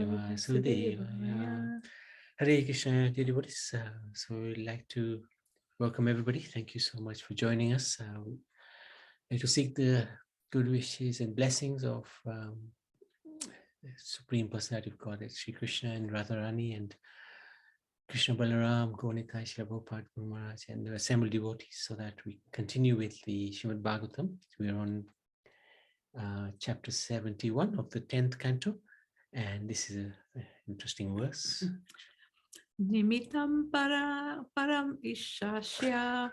Vasudevaya. Hare Krishna, dear devotees. So we'd like to welcome everybody. Thank you so much for joining us. We'd like to seek the good wishes and blessings of the Supreme Personality of Godhead, Sri Krishna and Radharani and Krishna Balaram, Gaunitai, Srila Prabhupada, Guru Maharaj, and the assembled devotees, so that we continue with the Srimad Bhagavatam. We're on chapter 71 of the 10th canto, and this is an interesting verse. Nimitam param ishashya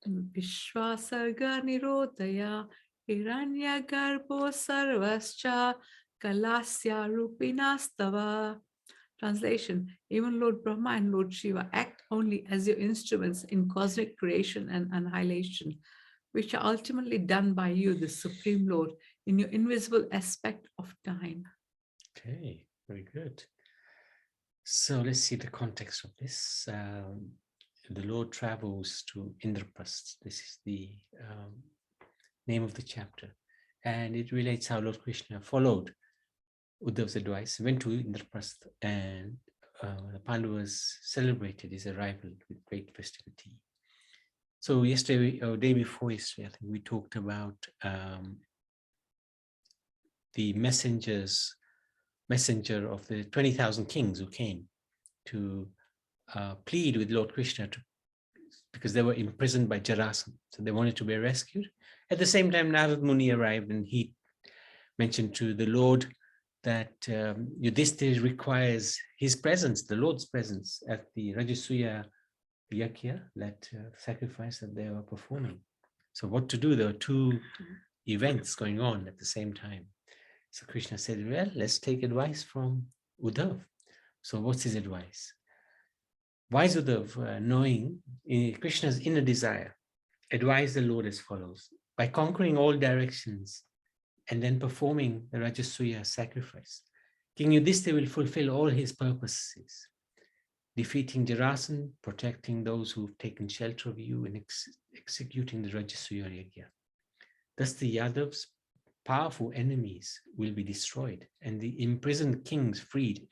vishwasarga nirodaya hiranya garbo sarvascha kalasya rupinastava. Translation: even Lord Brahma and Lord Shiva act only as your instruments in cosmic creation and annihilation, which are ultimately done by you, the Supreme Lord, in your invisible aspect of time. Okay, very good. So let's see the context of this. The Lord travels to Indraprastha. This is the name of the chapter. And it relates how Lord Krishna followed Uddhav's advice, went to Indraprastha, and the Pandavas celebrated his arrival with great festivity. So yesterday, or day before yesterday, I think we talked about the messenger of the 20,000 kings who came to plead with Lord Krishna because they were imprisoned by Jarasandha. So they wanted to be rescued. At the same time, Narad Muni arrived, and he mentioned to the Lord that Yudhishthira requires his presence, the Lord's presence, at the Rajasuya Yajna, that sacrifice that they were performing. So what to do? There were two events going on at the same time. So Krishna said, well, let's take advice from Uddhav. So what's his advice? Wise Uddhav, knowing Krishna's inner desire, advised the Lord as follows: by conquering all directions and then performing the Rajasuya sacrifice, King Yudhishthira will fulfill all his purposes, defeating Jarasandha, protecting those who've taken shelter of you, and executing the Rajasuya Yajna. Thus the Yadavs, powerful enemies, will be destroyed, and the imprisoned kings freed.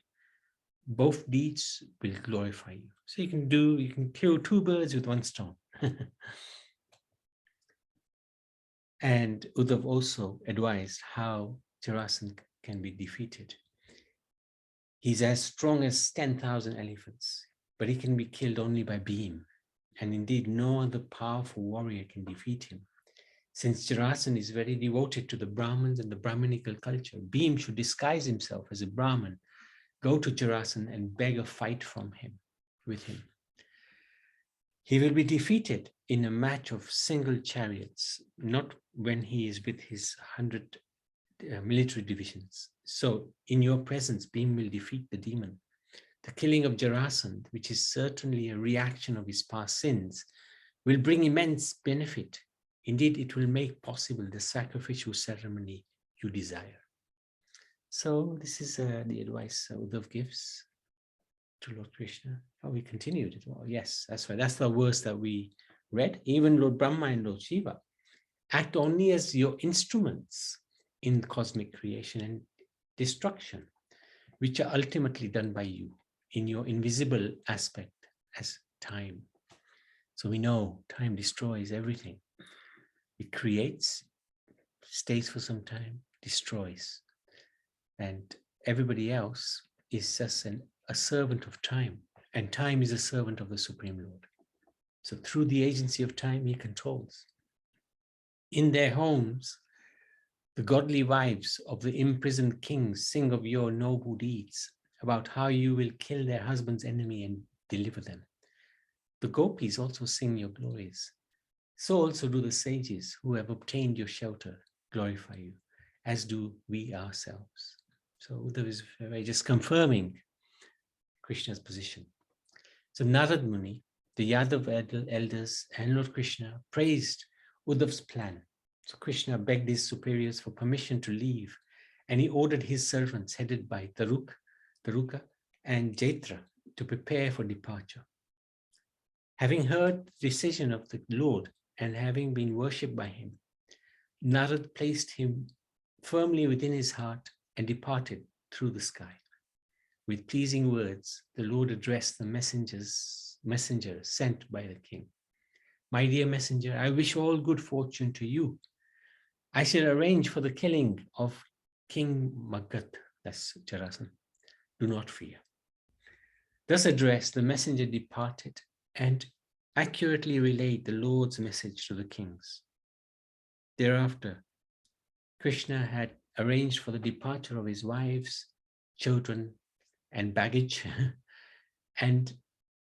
Both deeds will glorify you. So you can kill two birds with one stone. And Uddhav also advised how Jarasandha can be defeated. He's as strong as 10,000 elephants, but he can be killed only by Bhima. And indeed, no other powerful warrior can defeat him. Since Jarasandha is very devoted to the Brahmins and the Brahminical culture, Bhima should disguise himself as a Brahmin, go to Jarasandha and beg a fight from him, with him. He will be defeated in a match of single chariots, not when he is with his 100 military divisions. So in your presence, Bhima will defeat the demon. The killing of Jarasandha, which is certainly a reaction of his past sins, will bring immense benefit. Indeed, it will make possible the sacrificial ceremony you desire. So this is the advice Uddhav gives to Lord Krishna. Oh, we continued it. Well, yes, that's right. That's the verse that we read. Even Lord Brahma and Lord Shiva act only as your instruments in cosmic creation and destruction, which are ultimately done by you in your invisible aspect as time. So we know time destroys everything. It creates, stays for some time, destroys. And everybody else is just a servant of time. And time is a servant of the Supreme Lord. So through the agency of time, he controls. In their homes, the godly wives of the imprisoned kings sing of your noble deeds, about how you will kill their husband's enemy and deliver them. The gopis also sing your glories. So also do the sages who have obtained your shelter glorify you, as do we ourselves. So Uddhav is just confirming Krishna's position. So Narad Muni, the Yadav elders, and Lord Krishna praised Uddhav's plan. So Krishna begged his superiors for permission to leave, and he ordered his servants headed by Taruka and Jaitra to prepare for departure. Having heard the decision of the Lord and having been worshipped by him, Narad placed him firmly within his heart and departed through the sky. With pleasing words, the Lord addressed the messenger sent by the king. My dear messenger, I wish all good fortune to you. I shall arrange for the killing of King Magat, that's Jarasan. Do not fear. Thus addressed, the messenger departed and accurately relayed the Lord's message to the kings. Thereafter, Krishna had arranged for the departure of his wives, children, and baggage, and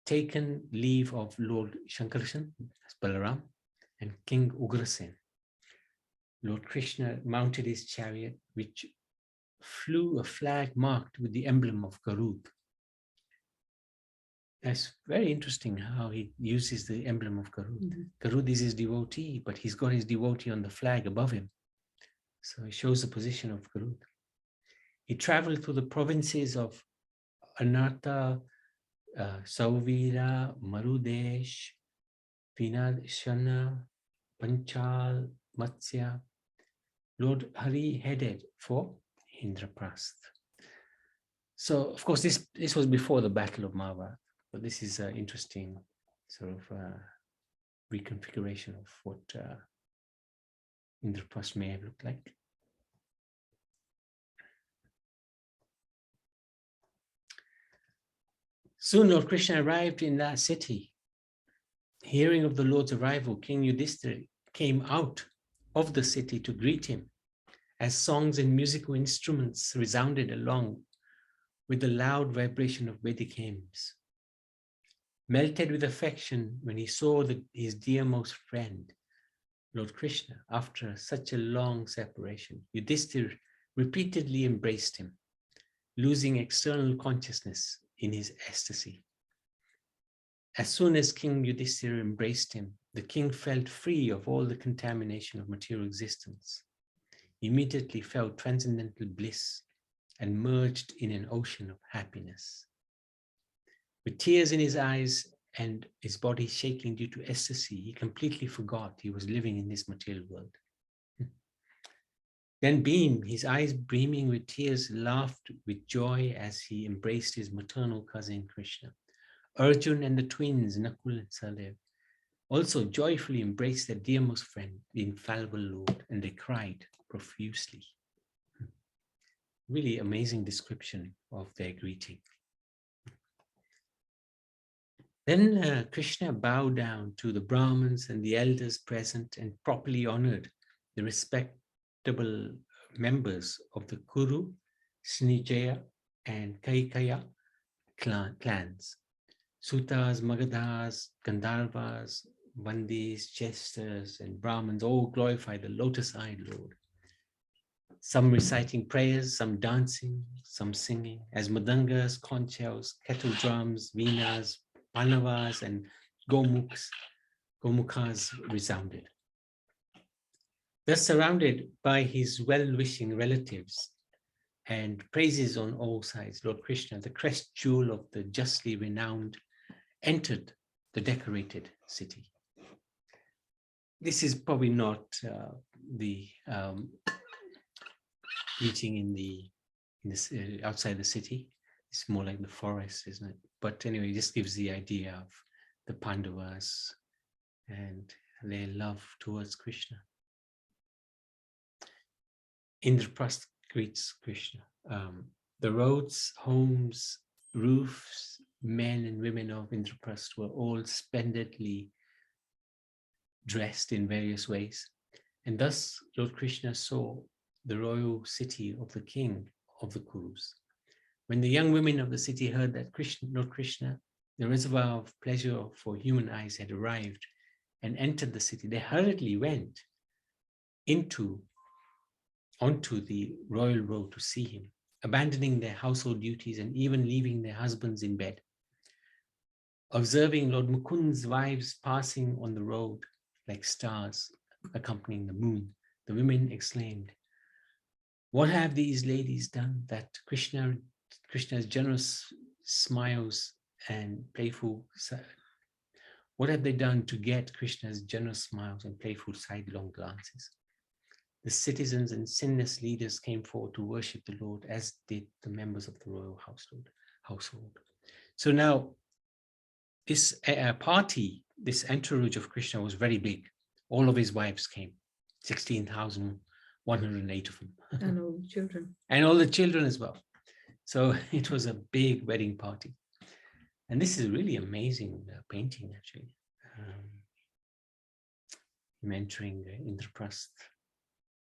taken leave of Lord Shankarshan, Balaram, and King Ugrasen. Lord Krishna mounted his chariot, which flew a flag marked with the emblem of Garud. That's very interesting how he uses the emblem of Garud. Mm-hmm. Garud is his devotee, but he's got his devotee on the flag above him. So it shows the position of Garud. He traveled through the provinces of Anata, Sauvira, Marudesh, Vinashana, Panchal, Matsya. Lord Hari headed for Indraprasth. So, of course, this was before the Battle of Mahabharata, but this is an interesting sort of reconfiguration of what Indraprasth may have looked like. Soon Lord Krishna arrived in that city. Hearing of the Lord's arrival, King Yudhishthira came out of the city to greet him, as songs and musical instruments resounded along with the loud vibration of Vedic hymns. Melted with affection when he saw his dearmost friend, Lord Krishna, after such a long separation, Yudhishthira repeatedly embraced him, losing external consciousness in his ecstasy. As soon as King Yudhishthira embraced him, the king felt free of all the contamination of material existence. He immediately felt transcendental bliss and merged in an ocean of happiness. With tears in his eyes and his body shaking due to ecstasy, he completely forgot he was living in this material world. Then his eyes beaming with tears, laughed with joy as he embraced his maternal cousin Krishna. Arjun and the twins, Nakul and Sahadev, also joyfully embraced their dearmost friend, the infallible Lord, and they cried profusely. Really amazing description of their greeting. Then Krishna bowed down to the Brahmins and the elders present and properly honored the respectable members of the Kuru, Srinivaya, and Kaikaya clans. Sutas, Magadhas, Gandharvas, Vandis, Jesters, and Brahmins all glorify the lotus-eyed Lord. Some reciting prayers, some dancing, some singing, as madangas, conch-shells, kettle drums, veenas, panavas, and gomukhas resounded. Thus surrounded by his well-wishing relatives and praises on all sides, Lord Krishna, the crest jewel of the justly renowned, entered the decorated city. This is probably not the meeting in the outside the city. It's more like the forest, isn't it? But anyway, it just gives the idea of the Pandavas and their love towards Krishna. Indraprasth greets Krishna. The roads, homes, roofs, men and women of Indraprasth were all splendidly dressed in various ways. And thus Lord Krishna saw the royal city of the king of the Kurus. When the young women of the city heard that Lord Krishna, the reservoir of pleasure for human eyes, had arrived and entered the city, they hurriedly went onto the royal road to see him, abandoning their household duties and even leaving their husbands in bed. Observing Lord Mukund's wives passing on the road like stars accompanying the moon, the women exclaimed, "What have these ladies done that Krishna's generous smiles and playful, what have they done to get Krishna's generous smiles and playful sidelong glances?" the citizens and sinless leaders came forward to worship the Lord, as did the members of the royal household. So now this party, this entourage of Krishna was very big. All of his wives came, 16,108 of them. And all the children. And all the children as well. So it was a big wedding party. And this is really amazing painting, actually. Him entering Indraprasth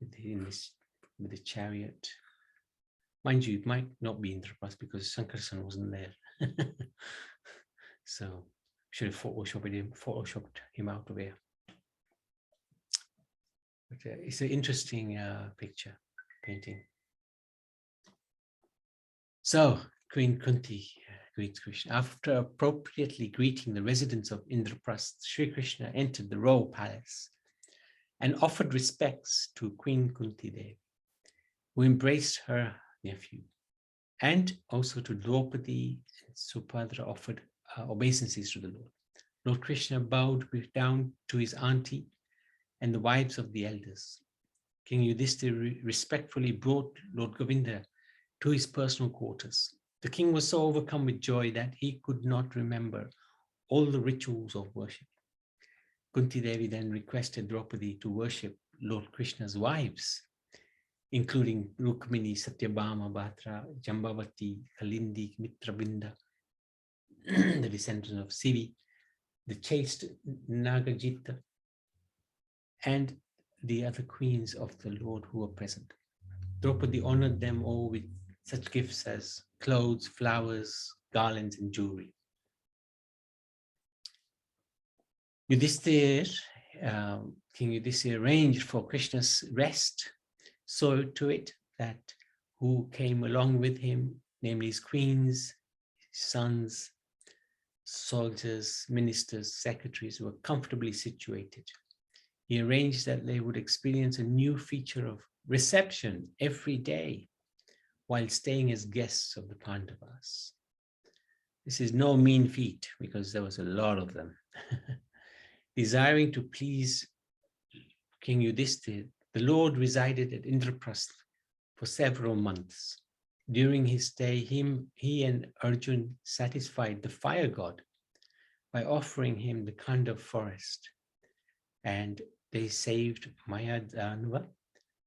with the chariot. Mind you, it might not be Indraprasth because Sankarsan wasn't there. So should have photoshopped him out of here. But it's an interesting painting. So Queen Kunti greets Krishna. After appropriately greeting the residents of Indraprasth, Sri Krishna entered the royal palace and offered respects to Queen Kunti Devi, who embraced her nephew, and also to Draupadi and Subhadra offered obeisances to the Lord. Lord Krishna bowed down to his auntie and the wives of the elders. King Yudhishthira respectfully brought Lord Govinda to his personal quarters. The king was so overcome with joy that he could not remember all the rituals of worship. Kunti Devi then requested Draupadi to worship Lord Krishna's wives, including Rukmini, Satyabhama, Bhadra, Jambavati, Kalindi, Mitrabinda, the descendants of Sivi, the chaste Nagajita, and the other queens of the Lord who were present. Draupadi honored them all with such gifts as clothes, flowers, garlands, and jewelry. King Yudhishthira arranged for Krishna's rest, so to it that who came along with him, namely his queens, his sons, soldiers, ministers, secretaries, were comfortably situated. He arranged that they would experience a new feature of reception every day while staying as guests of the Pandavas. This is no mean feat because there was a lot of them. Desiring to please King Yudhishthira, the Lord resided at Indraprasth for several months. During his stay, he and Arjun satisfied the fire god by offering him the Canto forest, and they saved Mayadanva,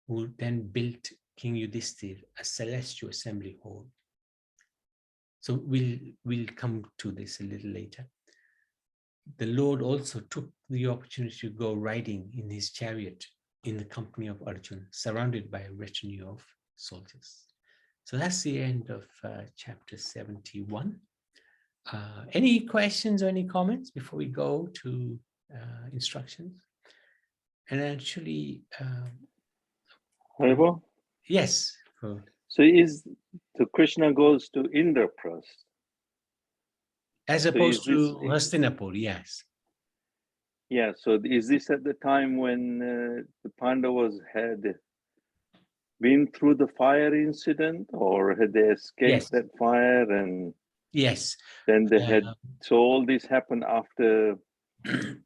who then built King Yudhishthira a celestial assembly hall. So we'll come to this a little later. The Lord also took the opportunity to go riding in his chariot in the company of Arjun, surrounded by a retinue of soldiers. So that's the end of chapter 71. Any questions or any comments before we go to instructions? And actually, Arrival? yes. So Krishna goes to Indraprasth. As opposed to Hastinapur, yes. Yeah, so is this at the time when the Pandavas had been through the fire incident, or had they escaped that fire? And yes, then they had, so all this happened after they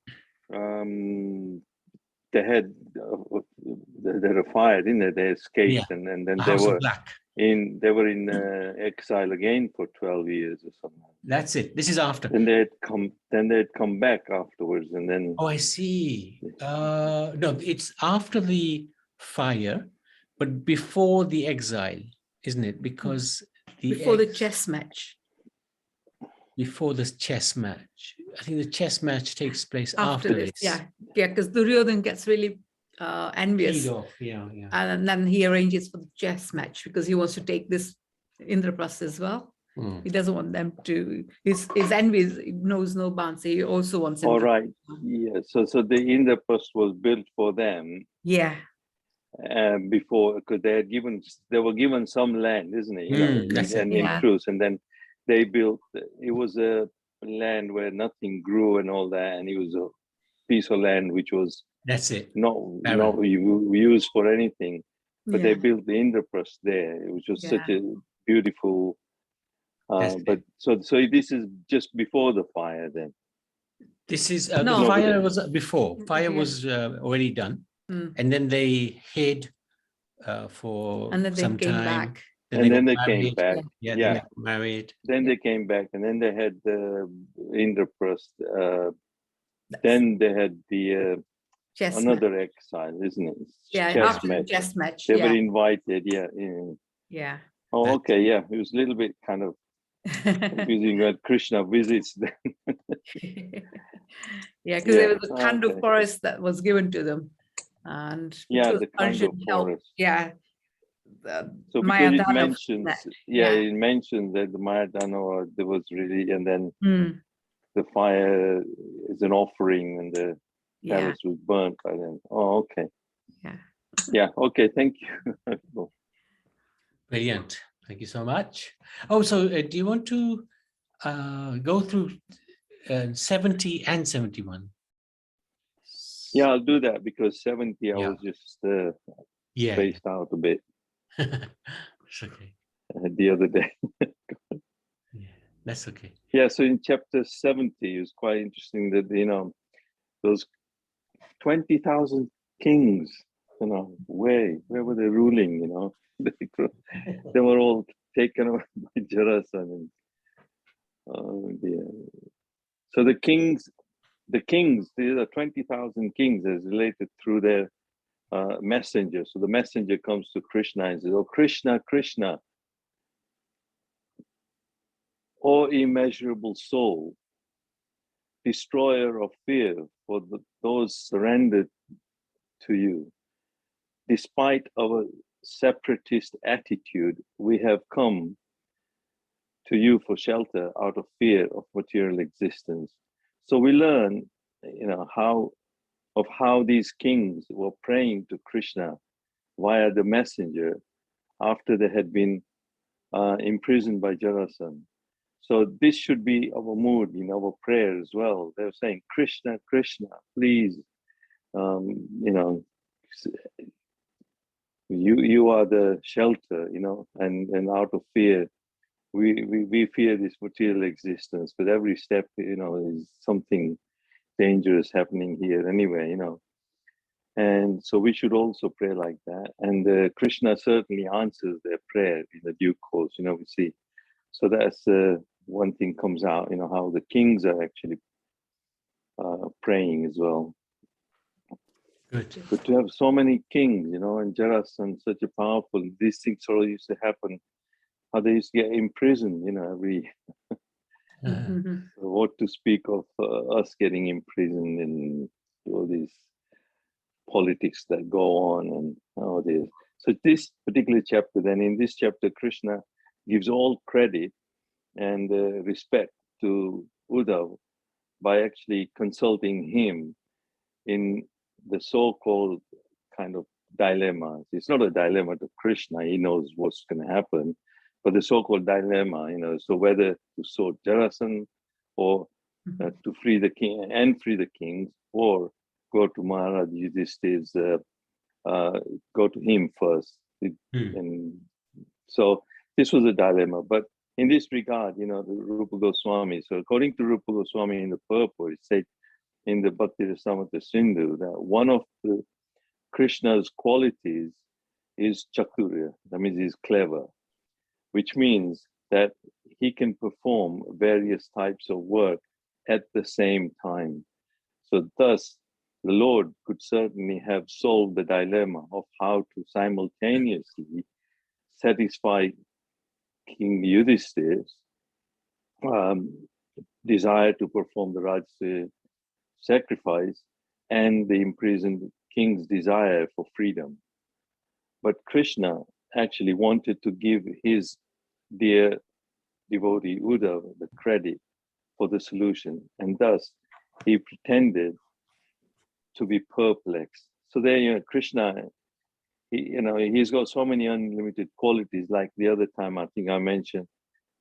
had a fire, didn't they? They escaped, and then they were in exile again for 12 years or something. That's it. This is after. Then they'd come back afterwards, and then. Oh, I see. No, it's after the fire, but before the exile, isn't it? Because before the chess match. Before the chess match. I think the chess match takes place after this. Yeah, because Duryodhan gets really envious. Yeah. And then he arranges for the chess match because he wants to take this Indraprasth as well. He doesn't want them to. His envy knows no bounds. So he also wants him. All right. Yeah. So the Indraprasth was built for them. Yeah. Before, because they were given some land, isn't it? In truce, and then they built. It was a land where nothing grew and all that, and it was a piece of land which was not used for anything. But they built the Indraprasth there. It was just such a beautiful. But so this is just before the fire then. This is the fire was before. Fire was already done. and then they hid for And then they some came time. back. And then they got came married. back. Yeah, Yeah. then they got married. Then they came back, and then they had the Indraprasth. Then they had the Chess another exile, isn't it? Yeah, Chess after the match. chess match. They Yeah. were invited. Yeah. Yeah. Oh, That- okay. Yeah, it was a little bit kind of confusing when Krishna visits them. Yeah, because there was a Canto okay. forest that was given to them. And Yeah, because the Canto Arjun helped, forest. yeah. So because it Mayadana mentions, that, it mentions that the Mayadana, there was really, and then Mm, the fire is an offering, and the yeah, palace was burnt by them. Oh, okay. yeah. Yeah. Okay. Thank you. Brilliant. Thank you so much. Oh, so do you want to go through 70 and 71? Yeah, I'll do that because 70 I Yeah. was just Yeah. spaced out a bit It's okay. the other day. Yeah, that's okay. Yeah, so in chapter 70, it's quite interesting that, those 20,000 kings, where were they ruling, They were all taken away by Jarasan. Oh dear. So the kings, these are 20,000 kings as related through their messenger. So the messenger comes to Krishna and says, "Oh, Krishna, Krishna, O immeasurable soul, destroyer of fear for those surrendered to you. Despite our separatist attitude, we have come to you for shelter out of fear of material existence." So we learn, how these kings were praying to Krishna via the messenger after they had been imprisoned by Jarasan. So this should be our mood in our prayer as well. They're saying, "Krishna, Krishna, please, you are the shelter, and out of fear, we fear this material existence, but every step, is something dangerous happening here anyway, And so we should also pray like that. And Krishna certainly answers their prayer in the due course, we see. So that's one thing comes out, how the kings are actually praying as well. Good. But to have so many kings, and Jarasan, such a powerful, these things all used to happen, how they used to get imprisoned, every, Mhm. what to speak of us getting imprisoned in all these politics that go on and all this. So this particular chapter, then in this chapter, Krishna gives all credit and respect to Uddhav by actually consulting him in the so-called kind of dilemmas. It's not a dilemma to Krishna, he knows what's going to happen, but the so-called dilemma, so whether to sword Jarasan or to free the king and free the kings, or go to Maharaj Yudhishthir's, go to him first. And so this was a dilemma. But in this regard, the Rupa Goswami, so according to Rupa Goswami in the purport, it said in the Bhakti Rasamrita Sindhu that one of the Krishna's qualities is chaturya, that means he's clever, which means that he can perform various types of work at the same time. So thus, the Lord could certainly have solved the dilemma of how to simultaneously satisfy King Yudhishthir's desire to perform the Rajasuya sacrifice and the imprisoned king's desire for freedom. But Krishna actually wanted to give his dear devotee Uddhav the credit for the solution, and thus he pretended to be perplexed. So there, Krishna, he's got so many unlimited qualities. Like the other time, I think I mentioned,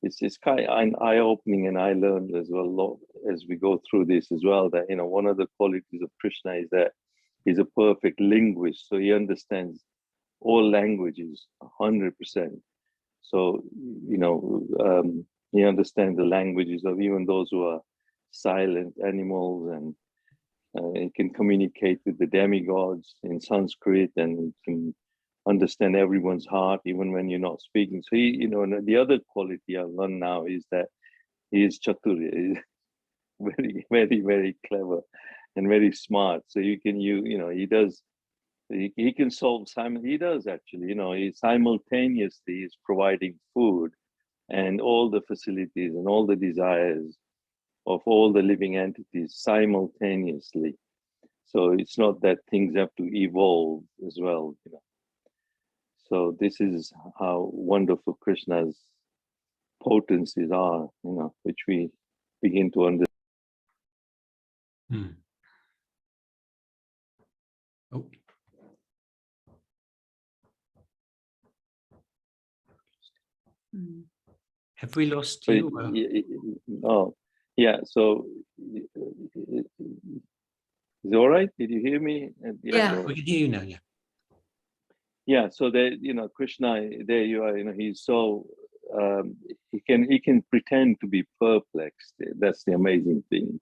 it's kind of eye-opening, and I learned as well as we go through this as well that one of the qualities of Krishna is that he's a perfect linguist, so he understands all languages 100%. So he understands the languages of even those who are silent animals, and He can communicate with the demigods in Sanskrit, and he can understand everyone's heart, even when you're not speaking. So he, and the other quality I've learned now is that he is chatur. He's very, very, very clever and very smart. So he can solve he does actually, he simultaneously is providing food and all the facilities and all the desires of all the living entities simultaneously. So it's not that things have to evolve as well, So this is how wonderful Krishna's potencies are, which we begin to understand. Oh. Have we lost you? Oh, yeah. So is it all right? Did you hear me? Yeah. We can hear you now. Yeah. Yeah. So that Krishna, there you are. He's so he can pretend to be perplexed. That's the amazing thing.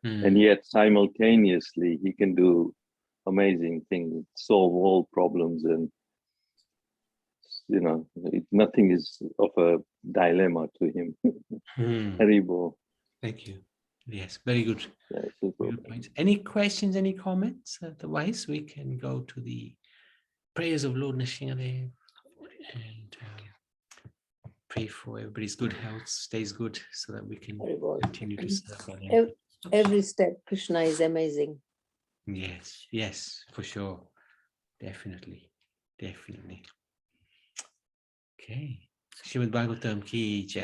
And yet simultaneously he can do amazing things, solve all problems, and nothing is of a dilemma to him. Arrival. Thank you. Yes, very good. Yeah, very good points. Any questions, any comments? Otherwise, we can go to the prayers of Lord Nrsimhadev and pray for everybody's good health, stays good, so that we can continue to serve. Every step, Krishna is amazing. Yes, yes, for sure. Definitely. Okay. Srimad Bhagavatam ki jai.